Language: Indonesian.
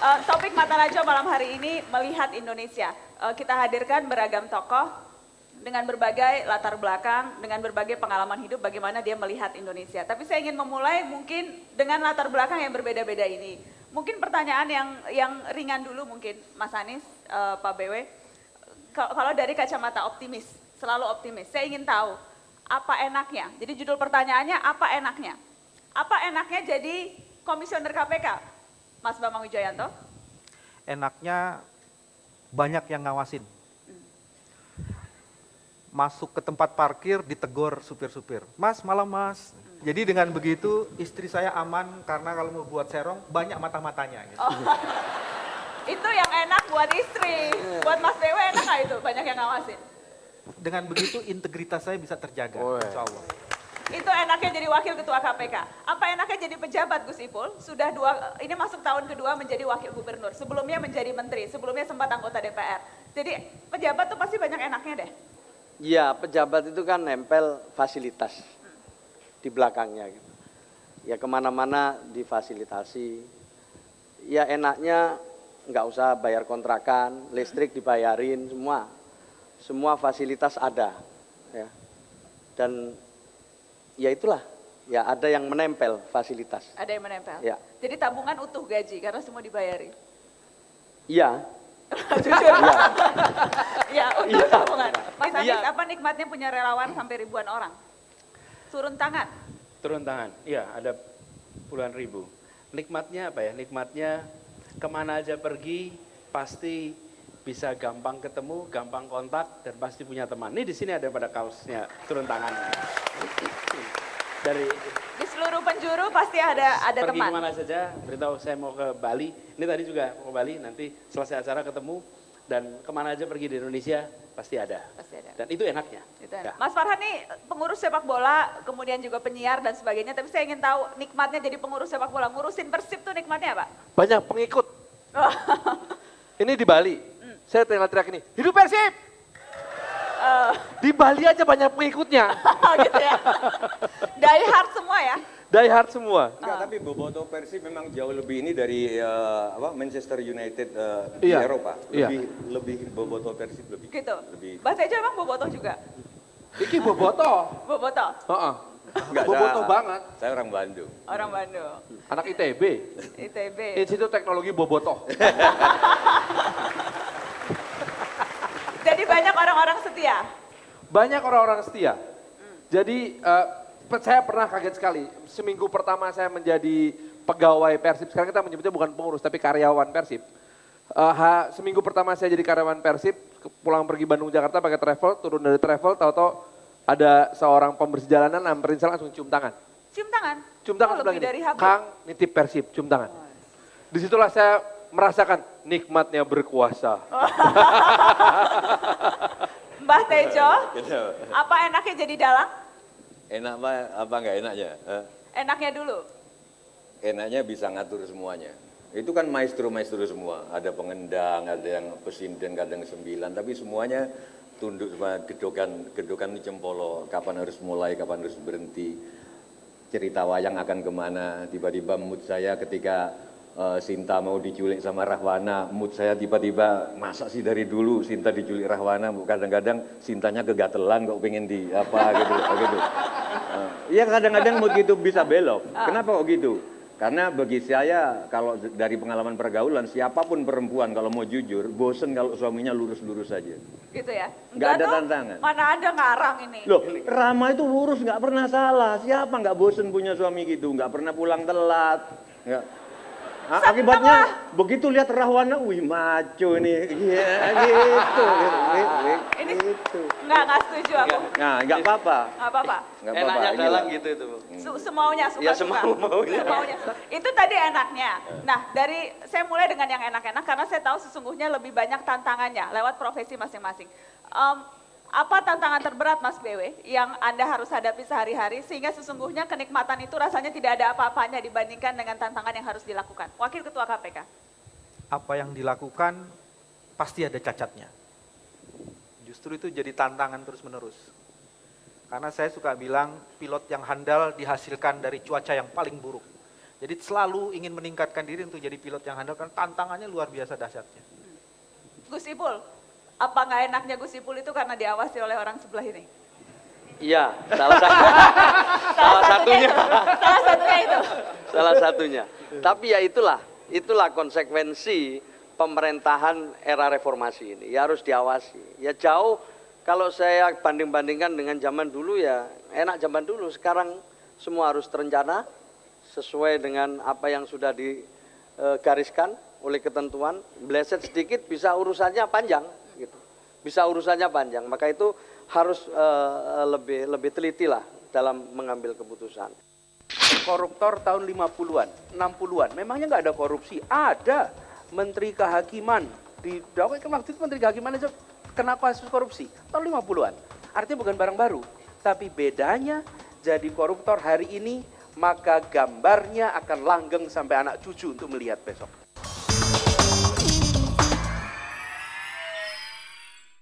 Topik Mata Najwa malam hari ini melihat Indonesia. Kita hadirkan beragam tokoh dengan berbagai latar belakang, dengan berbagai pengalaman hidup bagaimana dia melihat Indonesia. Tapi saya ingin memulai mungkin dengan latar belakang yang berbeda-beda ini. Mungkin pertanyaan yang ringan dulu mungkin Mas Anies, Pak BW. Kalau dari kacamata optimis, selalu optimis. Saya ingin tahu apa enaknya. Jadi judul pertanyaannya apa enaknya? Apa enaknya jadi komisioner KPK? Mas Bambang Wijoyanto? Enaknya banyak yang ngawasin. Masuk ke tempat parkir ditegur supir-supir. Mas, malam mas. Jadi dengan begitu istri saya aman karena kalau mau buat serong banyak mata-matanya. Gitu. Oh, itu yang enak buat istri. Buat Mas BW enak nggak itu? Banyak yang ngawasin. Dengan begitu integritas saya bisa terjaga. Insya Allah. Itu enaknya jadi wakil ketua KPK. Apa enaknya jadi pejabat Gus Ipul? Sudah ini masuk tahun kedua menjadi wakil gubernur. Sebelumnya menjadi menteri, sebelumnya sempat anggota DPR. Jadi pejabat tuh pasti banyak enaknya deh. Iya, pejabat itu kan nempel fasilitas di belakangnya. Gitu. Ya kemana-mana difasilitasi. Ya enaknya nggak usah bayar kontrakan, listrik dibayarin, semua fasilitas ada. Ya. Dan ya itulah, ya ada yang menempel fasilitas. Ada yang menempel? Ya. Jadi tabungan utuh gaji karena semua dibayari? Iya. Jujur? Ya, utuh tabungan. Mas Anies, apa nikmatnya punya relawan sampai ribuan orang? Turun tangan? Turun tangan, iya ada puluhan ribu. Nikmatnya apa ya? Nikmatnya kemana aja pergi pasti bisa gampang ketemu, gampang kontak, dan pasti punya teman. Ini di sini ada pada kaosnya turun tangan. Dari di seluruh penjuru pasti ada pergi teman. kemana saja, beritahu saya mau ke Bali. Ini tadi juga mau ke Bali, nanti selesai acara ketemu. Dan kemana aja pergi di Indonesia pasti ada. Pasti ada. Dan itu enaknya. Itu enak. Ya. Mas Farhan nih pengurus sepak bola, kemudian juga penyiar dan sebagainya. Tapi saya ingin tahu nikmatnya jadi pengurus sepak bola. Ngurusin Persib tuh nikmatnya apa? Banyak pengikut. Ini di Bali. Saya teriak ini, hidup Persib! Di Bali aja banyak pengikutnya. Gitu ya. Die hard semua ya? Die hard semua. Enggak, tapi boboto Persib memang jauh lebih ini dari Manchester United di Iya. Eropa. Iya. Lebih boboto Persib lebih. Gitu. Lebih. Mbak Tejo emang bobotoh juga? Iki boboto. Bobotoh? Heeh. Enggak, Boboto banget. Saya orang Bandung. Orang Bandung. Anak ITB. ITB. Institut Teknologi Boboto. Jadi banyak orang-orang setia? Banyak orang-orang setia. Jadi saya pernah kaget sekali. Seminggu pertama saya menjadi pegawai Persib. Sekarang kita menyebutnya bukan pengurus tapi karyawan Persib. Seminggu pertama saya jadi karyawan Persib, pulang pergi Bandung Jakarta pakai travel, turun dari travel, tahu-tahu ada seorang pembersih jalanan nyamperin saya langsung cium tangan. Cium tangan? Cium tangan lebih sebelah dari ini. Habib. Kang nitip Persib, cium tangan. Disitulah saya merasakan nikmatnya berkuasa. Mbah Tejo, apa enaknya jadi dalang? Enak apa enggak enaknya? Enaknya dulu. Enaknya bisa ngatur semuanya. Itu kan maestro-maestro semua. Ada pengendang, ada yang pesinden, kadang 9. Tapi semuanya tunduk sama gedokan ini cempolo. Kapan harus mulai, kapan harus berhenti. Cerita wayang akan kemana. Tiba-tiba mood saya ketika Sinta mau diculik sama Rahwana, mood saya tiba-tiba masa sih dari dulu Sinta diculik Rahwana, kadang-kadang Sintanya kegatelan kok pengen di apa gitu. Iya kadang-kadang mood gitu bisa belok. Kenapa kok gitu? Karena bagi saya kalau dari pengalaman pergaulan siapapun perempuan kalau mau jujur bosen kalau suaminya lurus-lurus saja. Gitu ya? Nggak ada tuh, tantangan. Mana ada ngarang ini. Loh, Rama itu lurus nggak pernah salah. Siapa nggak bosen punya suami gitu? Nggak pernah pulang telat. Nggak. Akibatnya begitu lihat Rahwana, wih maco nih, ya, gitu. Ini gitu. nggak setuju aku. Nah, nggak apa-apa. Nggak apa-apa. Nggak apa-apa. Enaknya inilah. dalang gitu itu. Semaunya suka-suka. Ya, semaunya. Semaunya. Itu tadi enaknya. Nah, saya mulai dengan yang enak-enak karena saya tahu sesungguhnya lebih banyak tantangannya lewat profesi masing-masing. Apa tantangan terberat Mas BW yang Anda harus hadapi sehari-hari sehingga sesungguhnya kenikmatan itu rasanya tidak ada apa-apanya dibandingkan dengan tantangan yang harus dilakukan? Wakil Ketua KPK. Apa yang dilakukan pasti ada cacatnya. Justru itu jadi tantangan terus-menerus. Karena saya suka bilang pilot yang handal dihasilkan dari cuaca yang paling buruk. Jadi selalu ingin meningkatkan diri untuk jadi pilot yang handal karena tantangannya luar biasa dahsyatnya. Gus Ipul, apa nggak enaknya Gus Ipul itu karena diawasi oleh orang sebelah ini? Iya, salah satunya. Salah satunya itu. Salah satunya. Tapi ya itulah konsekuensi pemerintahan era reformasi ini. Ya harus diawasi. Ya jauh kalau saya banding-bandingkan dengan zaman dulu ya enak zaman dulu. Sekarang semua harus terencana sesuai dengan apa yang sudah digariskan oleh ketentuan. Meleset sedikit bisa urusannya panjang gitu. Bisa urusannya panjang. Maka itu harus lebih teliti lah dalam mengambil keputusan. Koruptor tahun 50-an, 60-an, memangnya nggak ada korupsi? Ada. Menteri Kehakiman, waktu itu Menteri Kehakiman aja kena kasus korupsi, tahun 50-an. Artinya bukan barang baru, tapi bedanya jadi koruptor hari ini, maka gambarnya akan langgeng sampai anak cucu untuk melihat besok.